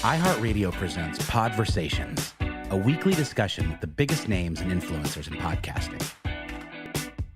iHeartRadio presents Podversations, a weekly discussion with the biggest names and influencers in podcasting.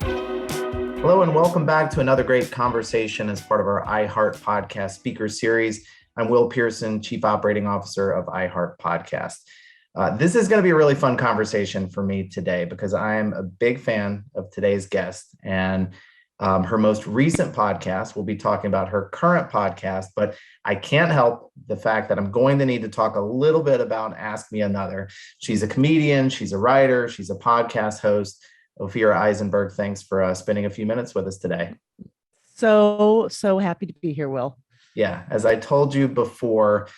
Hello and welcome back to another great conversation as part of our iHeartPodcast speaker series. I'm Will Pearson, Chief Operating Officer of iHeartPodcast. This is going to be a really fun conversation for me today because I am a big fan of today's guest, and her most recent podcast, we'll be talking about her current podcast, but I can't help the fact that I'm going to need to talk a little bit about Ask Me Another. She's a comedian, she's a writer, she's a podcast host. Ophira Eisenberg, thanks for spending a few minutes with us today. So happy to be here, Will. Yeah, as I told you before,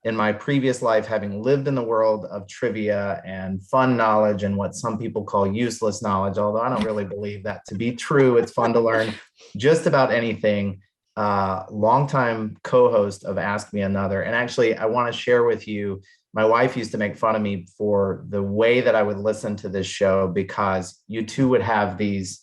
in my previous life, having lived in the world of trivia and fun knowledge and what some people call useless knowledge, although I don't really believe that to be true, it's fun to learn just about anything. Longtime co-host of Ask Me Another. And actually, I want to share with you, my wife used to make fun of me for the way that I would listen to this show because you two would have these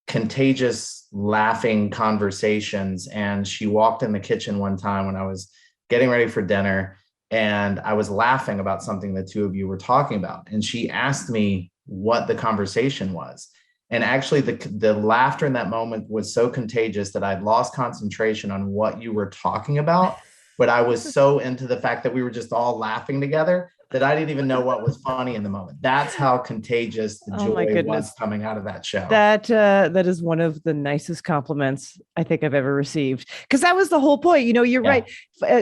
contagious laughing conversations. And she walked in the kitchen one time when I was getting ready for dinner, and I was laughing about something the two of you were talking about. And she asked me what the conversation was. And actually the laughter in that moment was so contagious that I'd lost concentration on what you were talking about. But I was so into the fact that we were just all laughing together that I didn't even know what was funny in the moment. That's how contagious the joy was coming out of that show. That is one of the nicest compliments I think I've ever received, because that was the whole point. You know, you're right.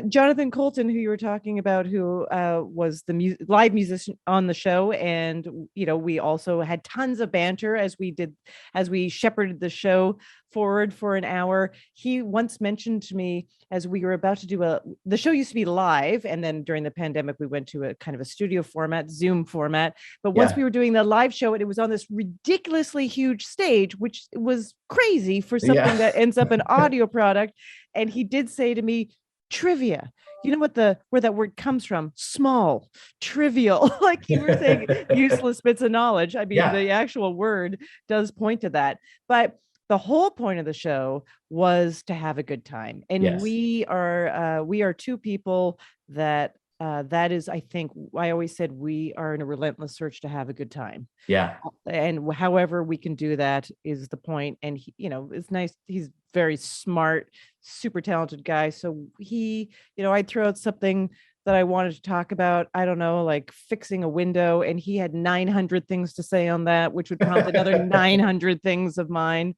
Jonathan Colton, who you were talking about, who was the live musician on the show. And, you know, we also had tons of banter as we shepherded the show forward for an hour. He once mentioned to me, as we were about to do the show used to be live, and then during the pandemic we went to a kind of a studio format, Zoom format, but once we were doing the live show, and it was on this ridiculously huge stage, which was crazy for something that ends up an audio product. And he did say to me, trivia, you know where that word comes from? Small, trivial. Like you were saying, useless bits of knowledge. I mean, the actual word does point to that, but the whole point of the show was to have a good time. And we are two people that is, I think, I always said we are in a relentless search to have a good time. Yeah. And however we can do that is the point. And he, you know, it's nice. He's very smart, super talented guy. So he, you know, I'd throw out something that I wanted to talk about, I don't know, like fixing a window, and he had 900 things to say on that, which would prompt another 900 things of mine.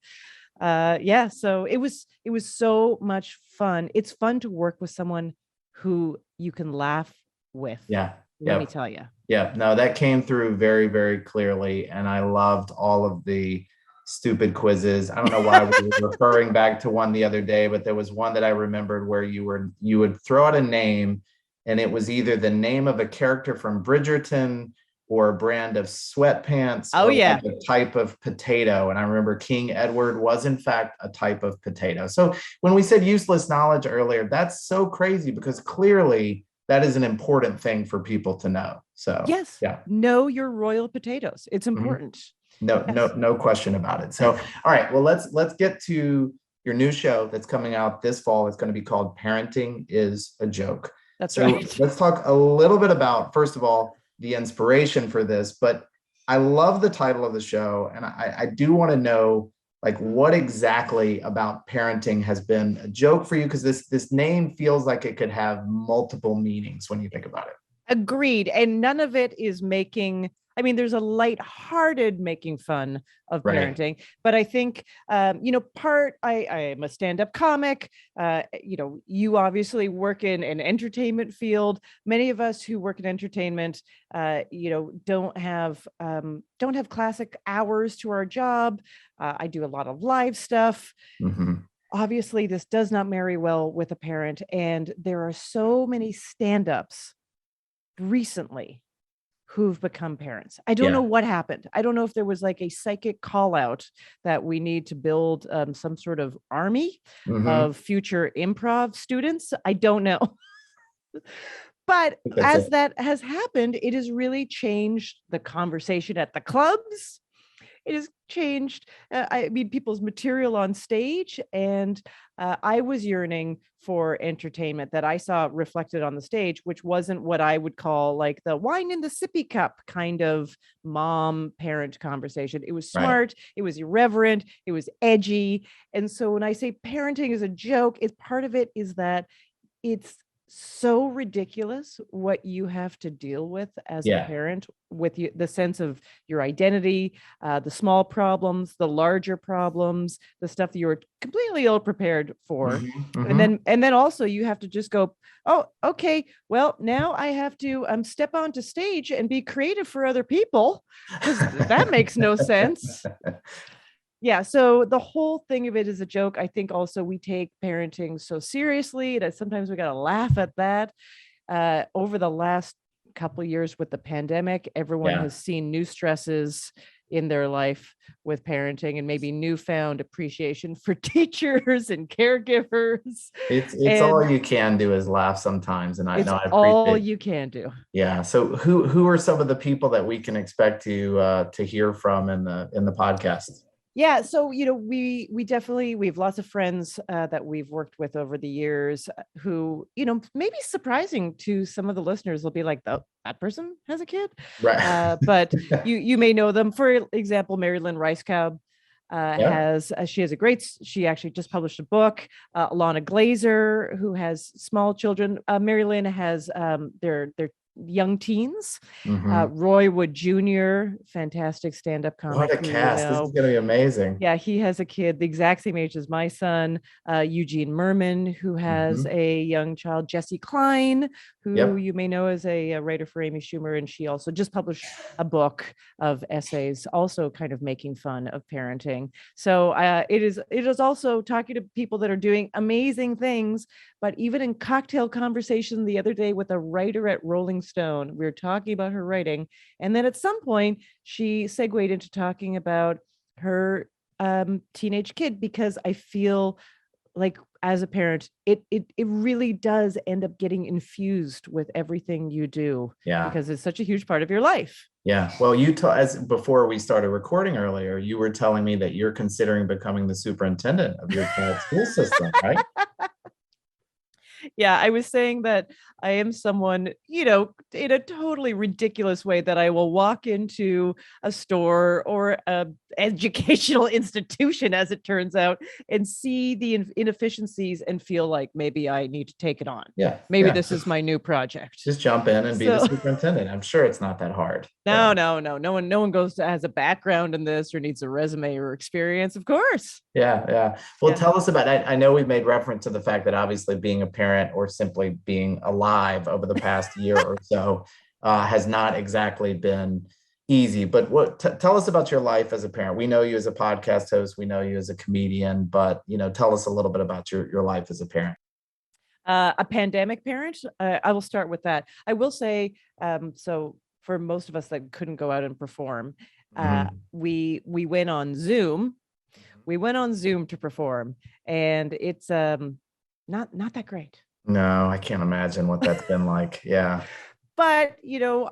So it was so much fun. It's fun to work with someone who you can laugh with. Let me tell you. Yeah, no, that came through very, very clearly. And I loved all of the stupid quizzes. I don't know why we were referring back to one the other day, but there was one that I remembered where you would throw out a name, and it was either the name of a character from Bridgerton or a brand of sweatpants, like a type of potato. And I remember King Edward was in fact a type of potato. So when we said useless knowledge earlier, that's so crazy because clearly that is an important thing for people to know. So know your royal potatoes. It's important. No question about it. So, all right, well, let's get to your new show that's coming out this fall. It's going to be called Parenting is a Joke. That's right. Let's talk a little bit about, first of all, the inspiration for this, but I love the title of the show. And I do want to know, like, what exactly about parenting has been a joke for you? Because this name feels like it could have multiple meanings when you think about it. Agreed. And none of it is making, I mean, there's a lighthearted making fun of parenting, but I think, I am a stand-up comic. You obviously work in an entertainment field. Many of us who work in entertainment, don't have classic hours to our job. I do a lot of live stuff. Mm-hmm. Obviously, this does not marry well with a parent. And there are so many stand-ups recently who've become parents. I don't know what happened. I don't know if there was like a psychic call out that we need to build some sort of army of future improv students. I don't know. But as that has happened, it has really changed the conversation at the clubs. it has changed. I mean, people's material on stage, and I was yearning for entertainment that I saw reflected on the stage, which wasn't what I would call like the wine in the sippy cup kind of mom parent conversation. It was Right. smart, it was irreverent, it was edgy. And so when I say parenting is a joke, it's part of it is that it's so ridiculous what you have to deal with as a Yeah. parent, with you, the sense of your identity, the small problems, the larger problems, the stuff that you're completely ill prepared for. And then also you have to just go, oh, okay, well, now I have to step onto stage and be creative for other people, because that makes no sense. Yeah, so the whole thing of it is a joke. I think also we take parenting so seriously that sometimes we got to laugh at that. Over the last couple of years with the pandemic, everyone Yeah. has seen new stresses in their life with parenting, and maybe newfound appreciation for teachers and caregivers. It's And all you can do is laugh sometimes, and I it's know I all appreciate. you can do. Yeah. So who are some of the people that we can expect to hear from in the podcast? Yeah, so we definitely, we have lots of friends that we've worked with over the years who, maybe surprising to some of the listeners, will be like, that person has a kid, Right. but you may know them. For example, Mary Lynn Ricecow she actually just published a book. Lana Glazer, who has small children. Mary Lynn has their young teens. Roy Wood Jr., fantastic stand-up comic. What a cast. This is going to be amazing. Yeah, he has a kid the exact same age as my son. Eugene Merman, who has a young child. Jessie Klein, who you may know as a writer for Amy Schumer, and she also just published a book of essays, also kind of making fun of parenting. So it is also talking to people that are doing amazing things. But even in cocktail conversation the other day with a writer at Rolling Stone, we were talking about her writing, and then at some point she segued into talking about her teenage kid, because I feel like as a parent, it really does end up getting infused with everything you do. Yeah, because it's such a huge part of your life. Yeah. Well, as before we started recording earlier, you were telling me that you're considering becoming the superintendent of your child's school system, right? Yeah, I was saying that I am someone, in a totally ridiculous way, that I will walk into a store or a educational institution, as it turns out, and see the inefficiencies and feel like maybe I need to take it on. Yeah. Maybe this is my new project. Just jump in and be the superintendent. I'm sure it's not that hard. No. No one has a background in this or needs a resume or experience, of course. Yeah. Well, tell us about it. I know we've made reference to the fact that obviously being a parent, or simply being alive over the past year or so, has not exactly been easy. But tell us about your life as a parent. We know you as a podcast host. We know you as a comedian. But tell us a little bit about your life as a parent. A pandemic parent. I will start with that. I will say, so for most of us that couldn't go out and perform, we went on Zoom. We went on Zoom to perform, and it's not that great. No, I can't imagine what that's been like. Yeah. But,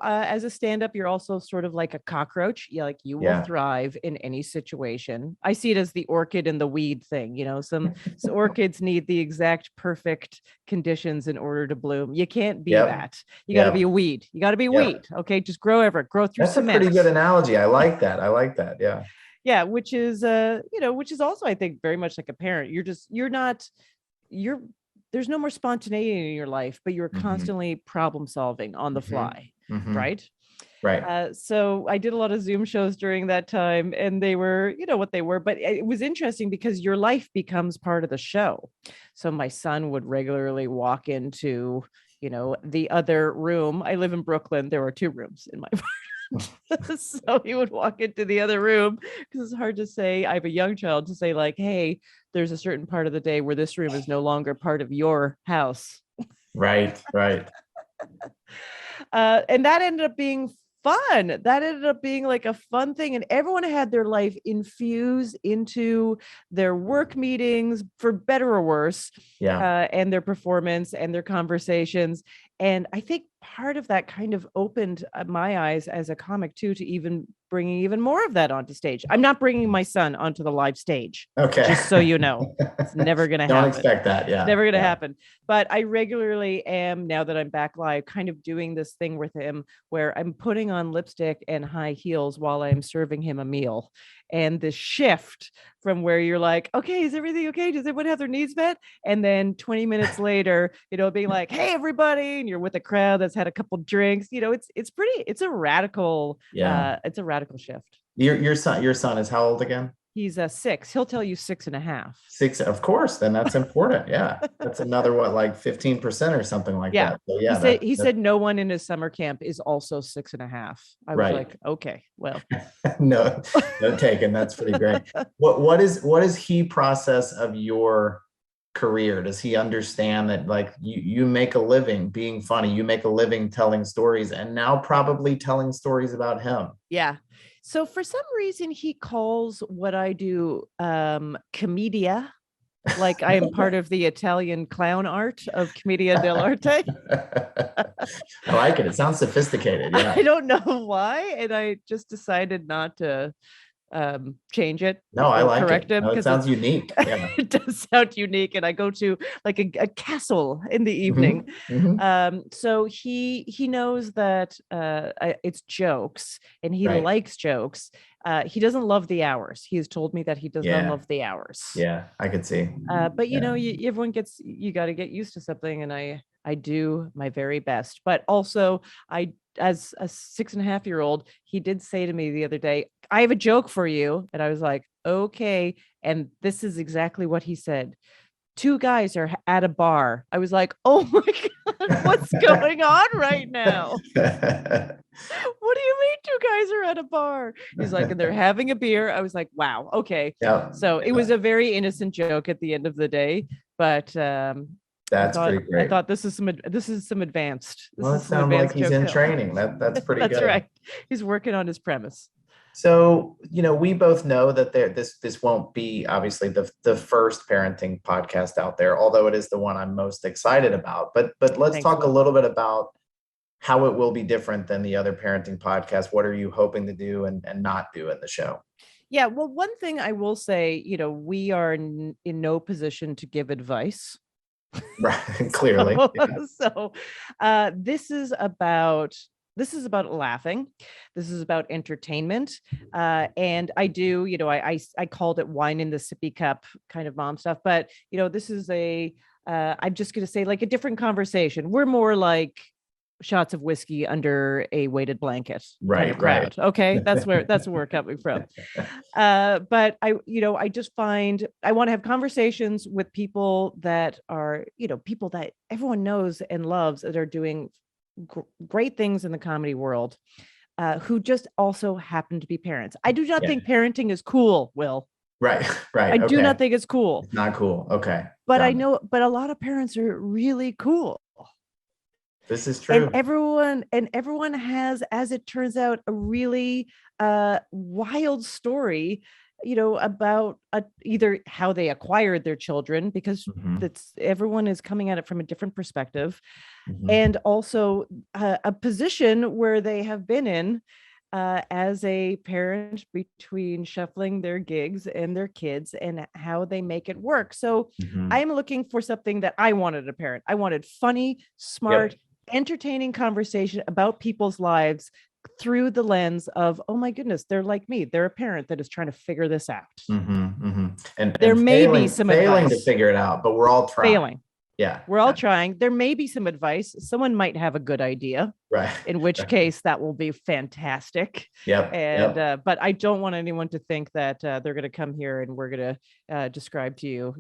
as a stand-up, you're also sort of like a cockroach. You will thrive in any situation. I see it as the orchid and the weed thing. Some orchids need the exact perfect conditions in order to bloom. You can't be that. You got to be a weed. You got to be a weed. Okay, just grow through That's cement. a pretty good analogy. I like that. Yeah. Yeah, which is also, I think, very much like a parent. There's no more spontaneity in your life, but you're constantly problem solving on the fly, right? Right. So I did a lot of Zoom shows during that time, and they were, what they were, but it was interesting because your life becomes part of the show. So my son would regularly walk into, the other room. I live in Brooklyn. There were 2 rooms in my apartment. So he would walk into the other room, because it's hard to say. I have a young child, to say like, hey, there's a certain part of the day where this room is no longer part of your house. Right. And that ended up being fun. That ended up being like a fun thing. And everyone had their life infused into their work meetings, for better or worse, and their performance and their conversations. And I think part of that kind of opened my eyes as a comic too, to even bringing even more of that onto stage. I'm not bringing my son onto the live stage. Okay. Just so you know, it's never going to happen. Don't expect that. Yeah. It's never going to happen. But I regularly am, now that I'm back live, kind of doing this thing with him where I'm putting on lipstick and high heels while I'm serving him a meal. And the shift from where you're like, okay, is everything okay? Does everyone have their needs met? And then 20 minutes later, being like, hey, everybody, and you're with a crowd that's had a couple drinks. It's a radical, it's a radical shift. Your son is how old again? He's 6. He'll tell you 6.5. 6, of course. Then that's important. Yeah, that's another like 15% or something like that. So, yeah, he said no one in his summer camp is also 6.5. I was like, okay, well, no taken. That's pretty great. What is he process of your career? Does he understand that like you make a living being funny, you make a living telling stories, and now probably telling stories about him? Yeah. So for some reason, he calls what I do commedia, like I am part of the Italian clown art of Commedia dell'arte. I like it. It sounds sophisticated. Yeah. I don't know why. And I just decided not to change it. No, I like correct it. him. It sounds unique. Yeah. It does sound unique. And I go to like a castle in the evening. Mm-hmm. So he knows that it's jokes and he likes jokes. He doesn't love the hours. He's told me that he does not love the hours. Yeah, I could see. But everyone you got to get used to something. And I do my very best, but also as a 6.5-year-old, he did say to me the other day, I have a joke for you. And I was like, okay. And this is exactly what he said. 2 guys are at a bar. I was like, oh my God, what's going on right now? What do you mean 2 guys are at a bar? He's like, and they're having a beer. I was like, wow. Okay. Yeah. So it was a very innocent joke at the end of the day, but, that's pretty great. I thought this is some advanced. Well, it sounds like he's in training. That's pretty good. That's right. He's working on his premise. So, we both know that this won't be obviously the first parenting podcast out there, although it is the one I'm most excited about. But let's talk a little bit about how it will be different than the other parenting podcasts. What are you hoping to do and not do in the show? Yeah, well, one thing I will say, we are in no position to give advice. Right, clearly. So this is about laughing. This is about entertainment. And I do, I called it wine in the sippy cup kind of mom stuff, but this is I'm just going to say like a different conversation. We're more like shots of whiskey under a weighted blanket. Right. Okay. That's where we're coming from. But I just find I want to have conversations with people that are, people that everyone knows and loves that are doing great things in the comedy world, who just also happen to be parents. I do not think parenting is cool, Will. Right. I do not think it's cool. It's not cool. Okay. But I know, but a lot of parents are really cool. This is true. And everyone has, as it turns out, a really wild story, about either how they acquired their children, because everyone is coming at it from a different perspective, and also a position where they have been in as a parent between shuffling their gigs and their kids and how they make it work. So I'm looking for something that I wanted a parent. I wanted funny, smart, entertaining conversation about people's lives through the lens of, oh my goodness, they're like me. They're a parent that is trying to figure this out. And there may be some failing advice. To figure it out, but we're all trying. Failing. Yeah. We're all trying. There may be some advice. Someone might have a good idea. Right. In which case that will be fantastic. But I don't want anyone to think that they're going to come here and we're going to describe to you,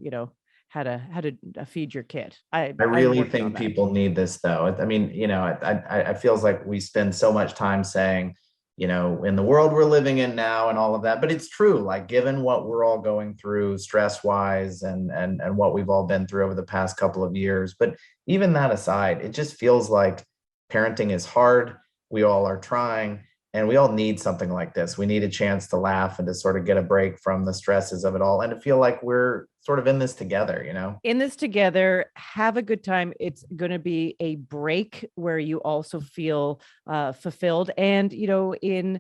how to feed your kid. I really think people need this though. I mean, I feels like we spend so much time saying, in the world we're living in now and all of that, but it's true. Like given what we're all going through stress wise and what we've all been through over the past couple of years. But even that aside, it just feels like parenting is hard. We all are trying. And we all need something like this. We need a chance to laugh and to sort of get a break from the stresses of it all and to feel like we're sort of in this together, In this together, have a good time. It's going to be a break where you also feel fulfilled. And, in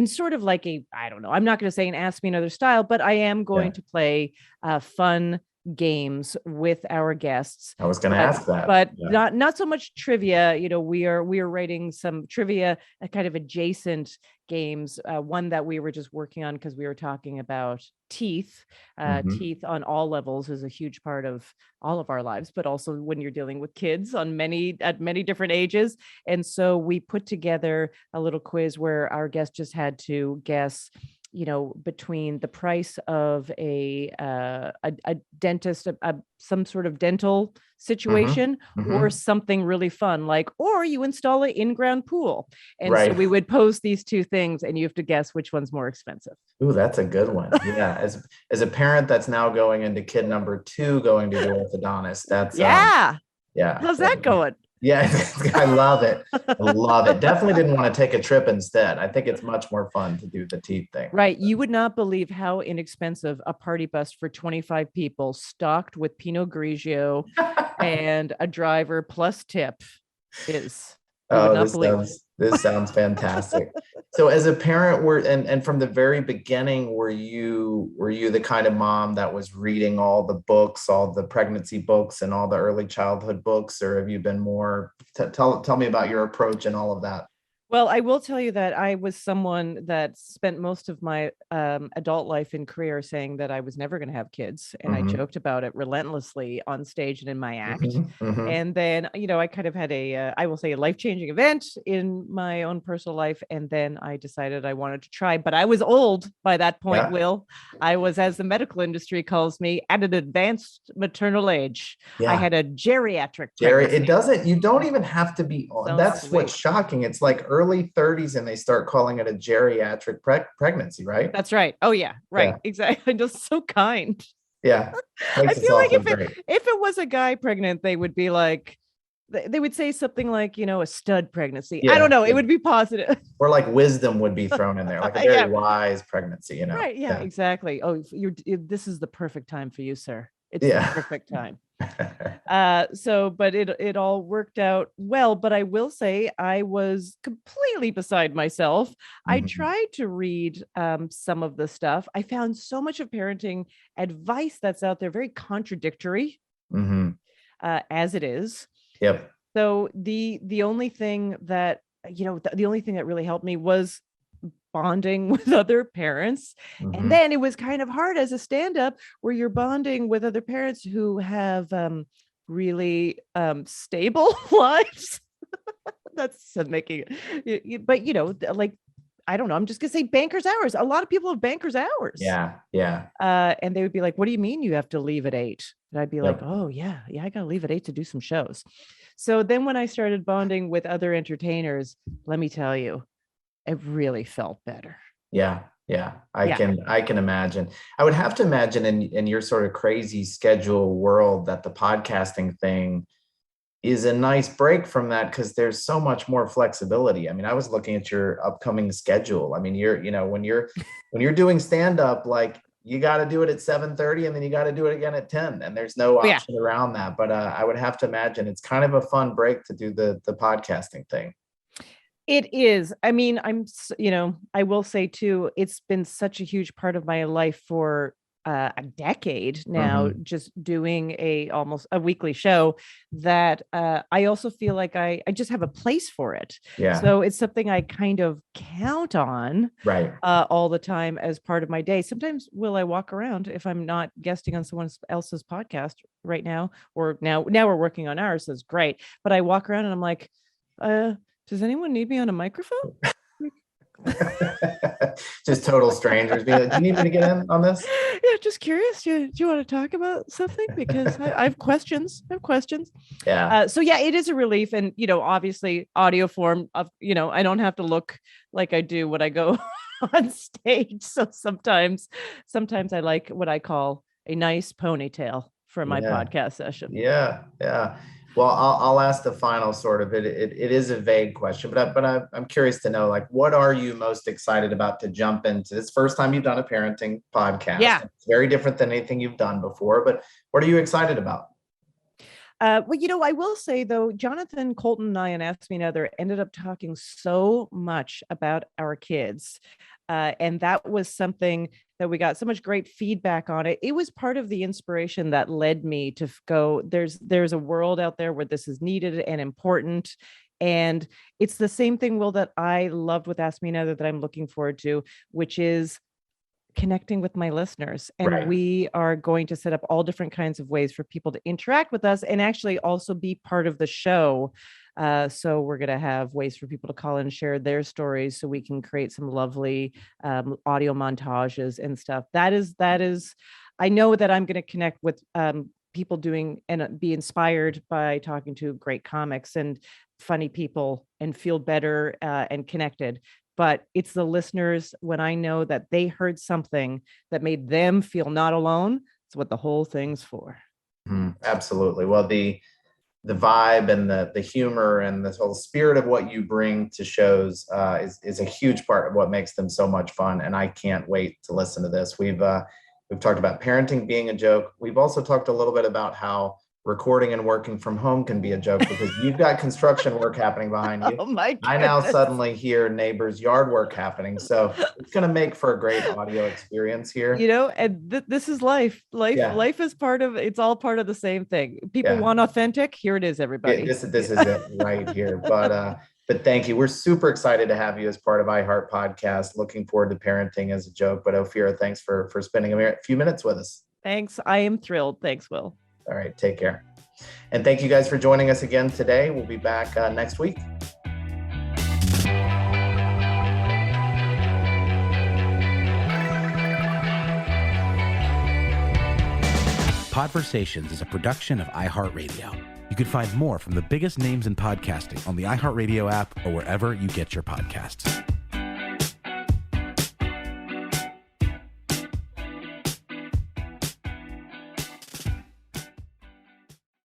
sort of like I don't know, I'm not going to say an Ask Me Another style, but I am going to play fun games with our guests. I was going to ask that, but not so much trivia. We are writing some trivia, kind of adjacent games. One that we were just working on because we were talking about teeth. Teeth on all levels is a huge part of all of our lives, but also when you're dealing with kids at many different ages. And so we put together a little quiz where our guest just had to guess, between the price of a dentist, some sort of dental situation, or something really fun, or you install an in-ground pool. And so we would pose these two things and you have to guess which one's more expensive. Ooh, that's a good one. Yeah. As a parent that's now going into kid number 2, going to the orthodontist, that's yeah. Yeah. How's that going? Yeah, I love it. I love it. Definitely didn't want to take a trip instead. I think it's much more fun to do the teeth thing. Right. You would not believe how inexpensive a party bus for 25 people stocked with Pinot Grigio and a driver plus tip is. This sounds fantastic. So as a parent, and from the very beginning, were you the kind of mom that was reading all the books, all the pregnancy books and all the early childhood books, or have you been more, tell me about your approach and all of that? Well, I will tell you that I was someone that spent most of my adult life and career saying that I was never going to have kids. And I joked about it relentlessly on stage and in my act. And then, I kind of had I will say a life-changing event in my own personal life. And then I decided I wanted to try, but I was old by that point, Will. I was, as the medical industry calls me, at an advanced maternal age. Yeah. I had a geriatric pregnancy. You don't even have to be, that's what's shocking. It's like early 30s and they start calling it a geriatric pregnancy, right? That's right. Oh yeah, right. Yeah. Exactly. Just so kind. Yeah. I feel like if it was a guy pregnant, they would be like, they would say something like, a stud pregnancy. Yeah, I don't know. It would be positive. Or like wisdom would be thrown in there, like a very wise pregnancy, Right. Yeah, exactly. Oh, this is the perfect time for you, sir. It's the perfect time. But it all worked out well, but I will say I was completely beside myself. I tried to read some of the stuff. I found so much of parenting advice that's out there very contradictory, as it is. Yep. So the only thing that the only thing that really helped me was bonding with other parents. And then it was kind of hard as a stand-up where you're bonding with other parents who have really stable lives. That's making it, but like, I don't know, I'm just gonna say banker's hours. A lot of people have banker's hours. Yeah. And they would be like, what do you mean you have to leave at 8? And I'd be like, oh yeah, I gotta leave at 8 to do some shows. So then when I started bonding with other entertainers, let me tell you, it really felt better. Yeah. I can imagine. I would have to imagine in your sort of crazy schedule world that the podcasting thing is a nice break from that, because there's so much more flexibility. I mean, I was looking at your upcoming schedule. I mean, when you're doing stand-up, like, you got to do it at 7:30 and then you got to do it again at 10, and there's no option around that. But I would have to imagine it's kind of a fun break to do the podcasting thing. It is. I mean, I will say too, it's been such a huge part of my life for a decade now, just doing almost a weekly show, that I also feel like I just have a place for it. Yeah. So it's something I kind of count on all the time as part of my day. Sometimes I walk around if I'm not guesting on someone else's podcast right now, or now we're working on ours. That's great. But I walk around and I'm like, does anyone need me on a microphone? Just total strangers. Do you need me to get in on this? Yeah, just curious. Do you want to talk about something? Because I have questions. Yeah. So yeah, it is a relief. And, obviously audio form of, I don't have to look like I do when I go on stage. So sometimes I like what I call a nice ponytail for my podcast session. Yeah. Well, I'll ask the final sort of it is a vague question, but I'm curious to know, like, what are you most excited about to jump into? This first time you've done a parenting podcast. Yeah. It's very different than anything you've done before, but what are you excited about? Well, I will say, though, Jonathan Colton and I and Ask Me Another ended up talking so much about our kids. And that was something that we got so much great feedback on it. It was part of the inspiration that led me to go, there's a world out there where this is needed and important. And it's the same thing, Will, that I loved with Ask Me Another that I'm looking forward to, which is connecting with my listeners. And Right. we are going to set up all different kinds of ways for people to interact with us and actually also be part of the show. So we're going to have ways for people to call and share their stories so we can create some lovely audio montages and stuff. That is, I know that I'm going to connect with people doing and be inspired by talking to great comics and funny people and feel better and connected. But it's the listeners, when I know that they heard something that made them feel not alone. It's what the whole thing's for. Absolutely. Well, the vibe and the humor and the whole spirit of what you bring to shows is a huge part of what makes them so much fun. And I can't wait to listen to this. We've talked about parenting being a joke. We've also talked a little bit about how recording and working from home can be a joke because you've got construction work happening behind you. Oh my goodness. I now suddenly hear neighbors' yard work happening. So it's going to make for a great audio experience here. And this is life. Life is it's all part of the same thing. People want authentic. Here it is, everybody. This is it right here. But thank you. We're super excited to have you as part of iHeartPodcast. Looking forward to parenting as a joke. But Ophira, thanks for spending a few minutes with us. Thanks. I am thrilled. Thanks, Will. All right. Take care. And thank you guys for joining us again today. We'll be back next week. Podversations is a production of iHeartRadio. You can find more from the biggest names in podcasting on the iHeartRadio app or wherever you get your podcasts.